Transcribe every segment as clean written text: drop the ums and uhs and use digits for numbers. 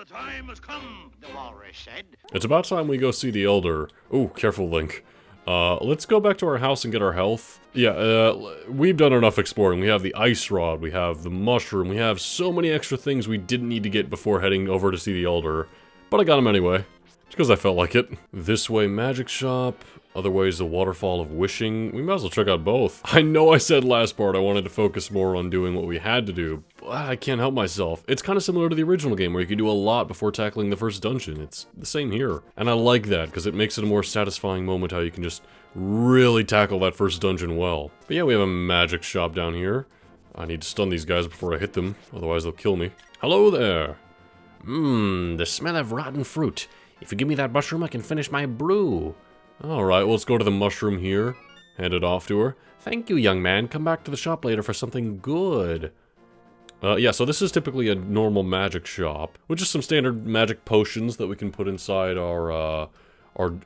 the time has come, the walrus said. It's about time we go see the Elder. Ooh, careful, Link. Let's go back to our house and get our health. Yeah, we've done enough exploring. We have the ice rod, we have the mushroom, we have so many extra things we didn't need to get before heading over to see the Elder. But I got them anyway, just because I felt like it. This way, magic shop. Other ways, the waterfall of wishing. We might as well check out both. I know I said last part I wanted to focus more on doing what we had to do, but I can't help myself. It's kind of similar to the original game where you can do a lot before tackling the first dungeon. It's the same here. And I like that because it makes it a more satisfying moment how you can just really tackle that first dungeon well. But yeah, we have a magic shop down here. I need to stun these guys before I hit them, otherwise they'll kill me. Hello there! The smell of rotten fruit. If you give me that mushroom, I can finish my brew. Alright, well, let's go to the mushroom here. Hand it off to her. Thank you, young man. Come back to the shop later for something good. Yeah, so this is typically a normal magic shop, with just some standard magic potions that we can put inside our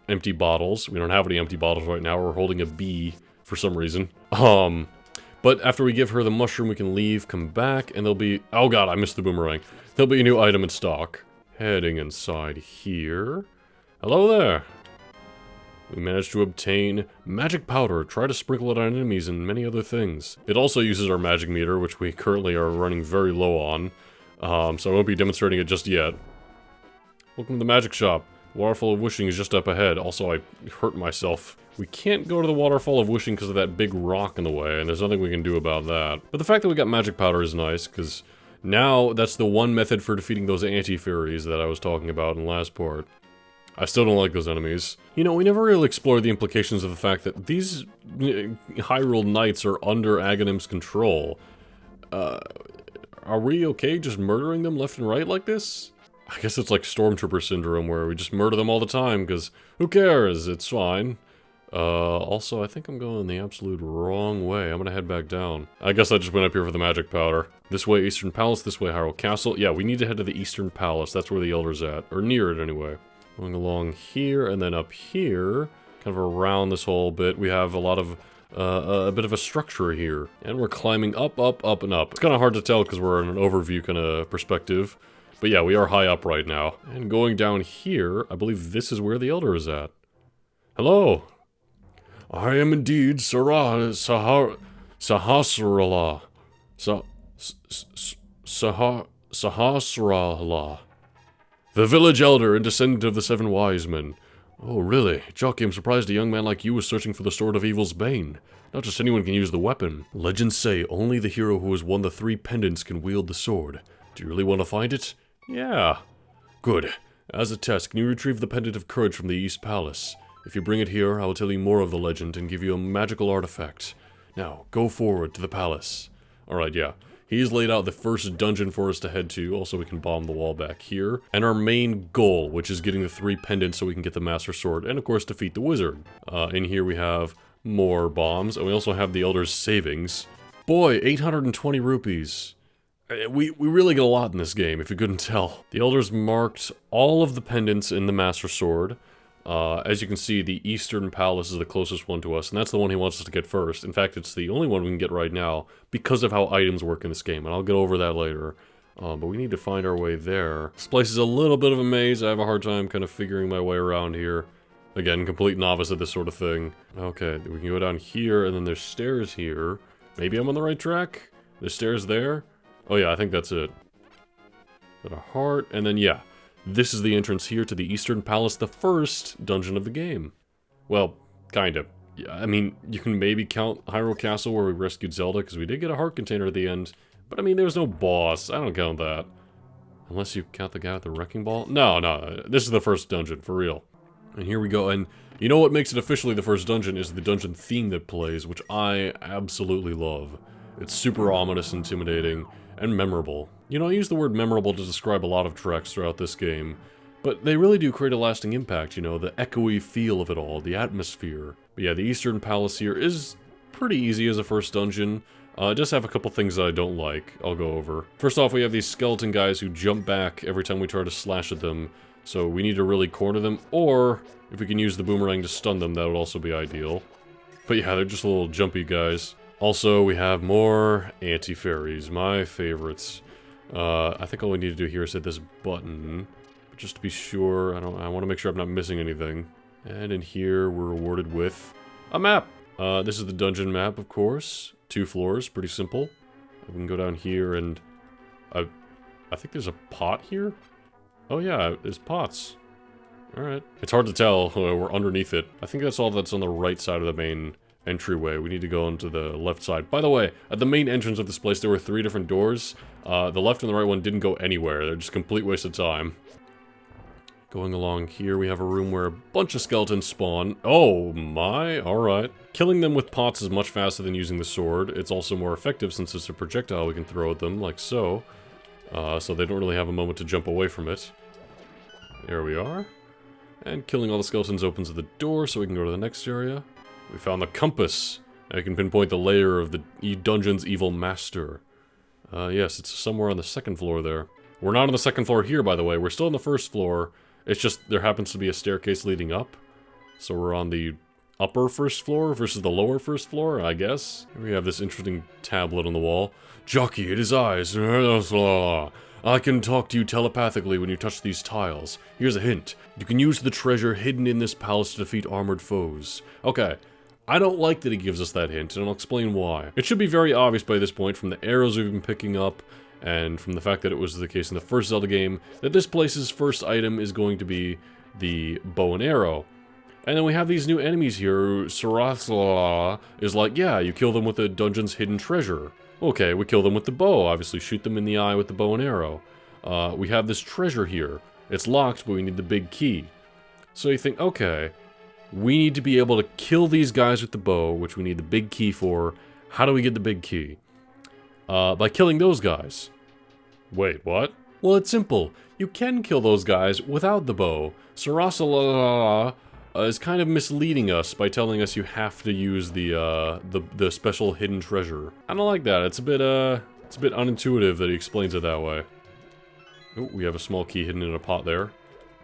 empty bottles. We don't have any empty bottles right now. We're holding a bee for some reason. But after we give her the mushroom, we can leave, come back, and there'll be... Oh god, I missed the boomerang. There'll be a new item in stock. Heading inside here. Hello there. We managed to obtain magic powder, try to sprinkle it on enemies, and many other things. It also uses our magic meter, which we currently are running very low on. So I won't be demonstrating it just yet. Welcome to the magic shop. Waterfall of Wishing is just up ahead. Also, I hurt myself. We can't go to the Waterfall of Wishing because of that big rock in the way, and there's nothing we can do about that. But the fact that we got magic powder is nice, because now that's the one method for defeating those anti-fairies that I was talking about in the last part. I still don't like those enemies. You know, we never really explored the implications of the fact that these Hyrule Knights are under Aghanim's control. Are we okay just murdering them left and right like this? I guess it's like Stormtrooper syndrome where we just murder them all the time, because who cares? It's fine. Also, I think I'm going the absolute wrong way. I'm gonna head back down. I guess I just went up here for the magic powder. This way Eastern Palace, this way Hyrule Castle. Yeah, we need to head to the Eastern Palace. That's where the Elder's at. Or near it, anyway. Going along here, and then up here, kind of around this whole bit, we have a lot of, a bit of a structure here. And we're climbing up, up, up, and up. It's kind of hard to tell because we're in an overview kind of perspective. But yeah, we are high up right now. And going down here, I believe this is where the Elder is at. Hello! I am indeed Sahasrahla. Sahasrahla. The village elder and descendant of the 7 wise men. Oh, really? Jockey, I'm surprised a young man like you was searching for the Sword of Evil's Bane. Not just anyone can use the weapon. Legends say only the hero who has won the 3 pendants can wield the sword. Do you really want to find it? Yeah. Good. As a test, can you retrieve the Pendant of Courage from the East Palace? If you bring it here, I will tell you more of the legend and give you a magical artifact. Now, go forward to the palace. Alright, yeah. He's laid out the first dungeon for us to head to, also we can bomb the wall back here. And our main goal, which is getting the 3 pendants so we can get the Master Sword, and of course defeat the wizard. In here we have more bombs, and we also have the Elder's savings. Boy, 820 rupees. We really get a lot in this game, if you couldn't tell. The Elder's marked all of the pendants in the Master Sword. As you can see, the Eastern Palace is the closest one to us, and that's the one he wants us to get first. In fact, it's the only one we can get right now, because of how items work in this game, and I'll get over that later. But we need to find our way there. This place is a little bit of a maze. I have a hard time kind of figuring my way around here. Again, complete novice at this sort of thing. Okay, we can go down here, and then there's stairs here. Maybe I'm on the right track? There's stairs there? Oh yeah, I think that's it. Got a heart, and then yeah. This is the entrance here to the Eastern Palace, the first dungeon of the game. Well, kind of. Yeah, I mean, you can maybe count Hyrule Castle where we rescued Zelda, because we did get a heart container at the end. But I mean, there was no boss. I don't count that. Unless you count the guy with the wrecking ball? No, this is the first dungeon, for real. And here we go, and you know what makes it officially the first dungeon is the dungeon theme that plays, which I absolutely love. It's super ominous, intimidating, and memorable. You know, I use the word memorable to describe a lot of tracks throughout this game, but they really do create a lasting impact, you know, the echoey feel of it all, the atmosphere. But yeah, the Eastern Palace here is pretty easy as a first dungeon. Just have a couple things that I don't like, I'll go over. First off, we have these skeleton guys who jump back every time we try to slash at them, so we need to really corner them, or if we can use the boomerang to stun them, that would also be ideal. But yeah, they're just little jumpy guys. Also, we have more anti-fairies, my favorites. I think all we need to do here is hit this button. But just to be sure, I want to make sure I'm not missing anything. And in here, we're rewarded with a map. This is the dungeon map, of course. 2 floors, pretty simple. We can go down here and... I think there's a pot here? Oh yeah, there's pots. Alright. It's hard to tell, we're underneath it. I think that's all that's on the right side of the main entryway. We need to go into the left side. By the way, at the main entrance of this place, there were 3 different doors. The left and the right one didn't go anywhere. They're just a complete waste of time. Going along here, we have a room where a bunch of skeletons spawn. Oh my, alright. Killing them with pots is much faster than using the sword. It's also more effective since it's a projectile we can throw at them, like so. So they don't really have a moment to jump away from it. There we are. And killing all the skeletons opens the door so we can go to the next area. We found the compass. Now you can pinpoint the lair of the dungeon's evil master. Yes, it's somewhere on the 2nd floor there. We're not on the 2nd floor here, by the way. We're still on the 1st floor. It's just there happens to be a staircase leading up. So we're on the upper 1st floor versus the lower 1st floor, I guess. Here we have this interesting tablet on the wall. Jockey, it is I. I can talk to you telepathically when you touch these tiles. Here's a hint. You can use the treasure hidden in this palace to defeat armored foes. Okay. I don't like that he gives us that hint, and I'll explain why. It should be very obvious by this point from the arrows we've been picking up, and from the fact that it was the case in the first Zelda game, that this place's first item is going to be the bow and arrow. And then we have these new enemies here. Sarasala is like, yeah, you kill them with the dungeon's hidden treasure. Okay, we kill them with the bow, obviously shoot them in the eye with the bow and arrow. We have this treasure here. It's locked, but we need the big key. So you think, okay, we need to be able to kill these guys with the bow, which we need the big key for. How do we get the big key? By killing those guys. Wait, what? Well, it's simple. You can kill those guys without the bow. Sarasala is kind of misleading us by telling us you have to use the special hidden treasure. I don't like that. It's a bit unintuitive that he explains it that way. Oh, we have a small key hidden in a pot there.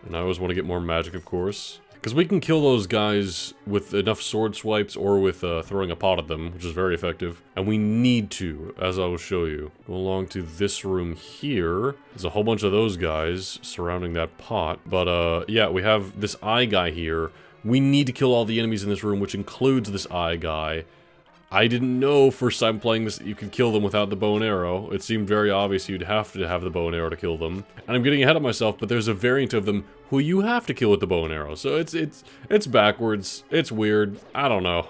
And I always want to get more magic, of course. Because we can kill those guys with enough sword swipes or with throwing a pot at them, which is very effective. And we need to, as I will show you. Go along to this room here. There's a whole bunch of those guys surrounding that pot. But yeah, we have this eye guy here. We need to kill all the enemies in this room, which includes this eye guy. I didn't know first time playing this you could kill them without the bow and arrow. It seemed very obvious you'd have to have the bow and arrow to kill them. And I'm getting ahead of myself, but there's a variant of them who you have to kill with the bow and arrow. So it's backwards. It's weird. I don't know.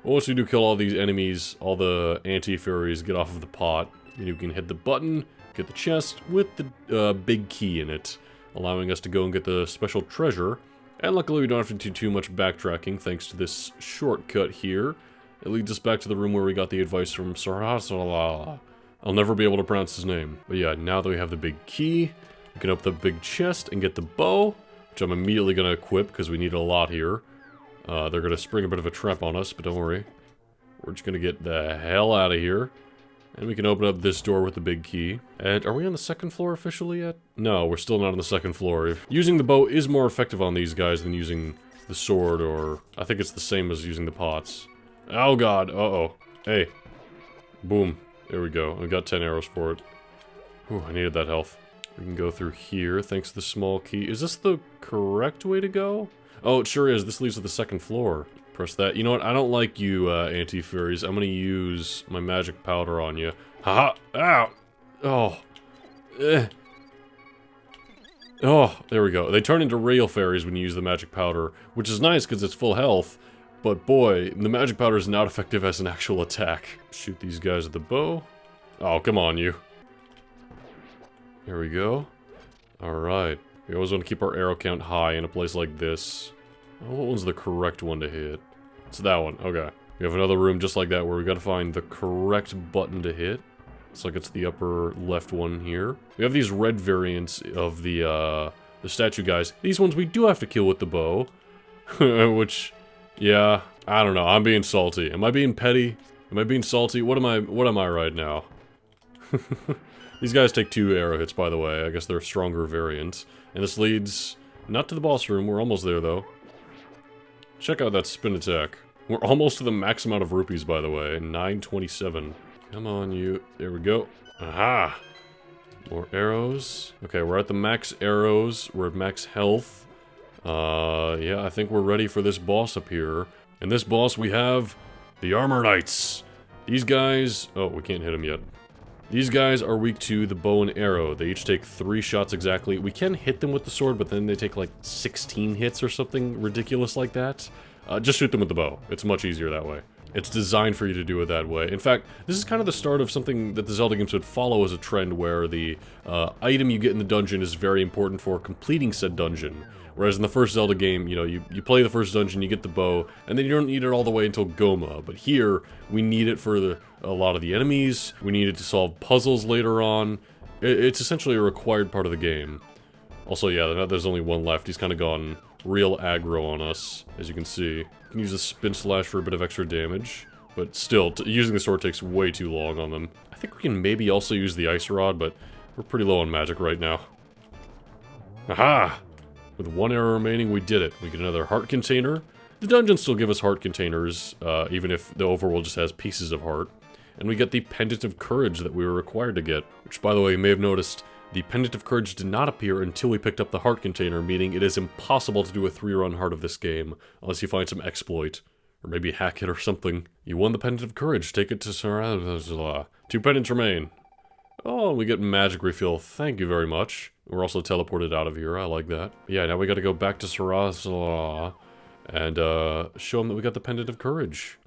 Once you do kill all these enemies, all the anti-fairies get off of the pot. And you can hit the button, get the chest with the big key in it, allowing us to go and get the special treasure. And luckily we don't have to do too much backtracking thanks to this shortcut here. It leads us back to the room where we got the advice from Sarasala. I'll never be able to pronounce his name. But yeah, now that we have the big key, we can open the big chest and get the bow, which I'm immediately going to equip because we need a lot here. They're going to spring a bit of a trap on us, but don't worry. We're just going to get the hell out of here. And we can open up this door with the big key. And are we on the 2nd floor officially yet? No, we're still not on the 2nd floor. Using the bow is more effective on these guys than using the sword, or I think it's the same as using the pots. Oh god, uh-oh. Hey. Boom. There we go. I got 10 arrows for it. Whew, I needed that health. We can go through here, thanks to the small key. Is this the correct way to go? Oh, it sure is. This leads to the 2nd floor. Press that. You know what? I don't like you, anti-fairies. I'm gonna use my magic powder on you. Haha! Ow! Oh. Oh, there we go. They turn into real fairies when you use the magic powder, which is nice because it's full health. But boy, the magic powder is not effective as an actual attack. Shoot these guys with the bow. Oh, come on, you. Here we go. Alright. We always want to keep our arrow count high in a place like this. Oh, what one's the correct one to hit? It's that one. Okay. We have another room just like that where we gotta find the correct button to hit. Looks like it's the upper left one here. We have these red variants of the statue guys. These ones we do have to kill with the bow. Which... yeah, I don't know. I'm being salty. Am I being petty? Am I being salty? What am I right now? These guys take 2 arrow hits, by the way. I guess they're stronger variants. And this leads not to the boss room. We're almost there, though. Check out that spin attack. We're almost to the max amount of rupees, by the way. 927. Come on, you. There we go. Aha! More arrows. Okay, we're at the max arrows. We're at max health. Yeah, I think we're ready for this boss up here. And this boss, we have the Armor Knights. These guys... Oh, we can't hit them yet. These guys are weak to the bow and arrow. They each take 3 shots exactly. We can hit them with the sword, but then they take like 16 hits or something ridiculous like that. Just shoot them with the bow. It's much easier that way. It's designed for you to do it that way. In fact, this is kind of the start of something that the Zelda games would follow as a trend where the item you get in the dungeon is very important for completing said dungeon. Whereas in the first Zelda game, you know, you play the first dungeon, you get the bow, and then you don't need it all the way until Goma. But here, we need it for a lot of the enemies, we need it to solve puzzles later on. It's essentially a required part of the game. Also, yeah, there's only one left. He's kind of gone real aggro on us, as you can see. You can use a spin slash for a bit of extra damage, but still, using the sword takes way too long on them. I think we can maybe also use the ice rod, but we're pretty low on magic right now. Aha! With 1 arrow remaining, we did it. We get another heart container. The dungeons still give us heart containers, even if the overworld just has pieces of heart. And we get the Pendant of Courage that we were required to get. Which, by the way, you may have noticed, the Pendant of Courage did not appear until we picked up the heart container, meaning it is impossible to do a 3-run heart of this game, unless you find some exploit. Or maybe hack it or something. You won the Pendant of Courage. Take it to Sarah. 2 pendants remain. Oh, we get magic refill. Thank you very much. We're also teleported out of here. I like that. Yeah, now we gotta go back to Sarah and show them that we got the Pendant of Courage.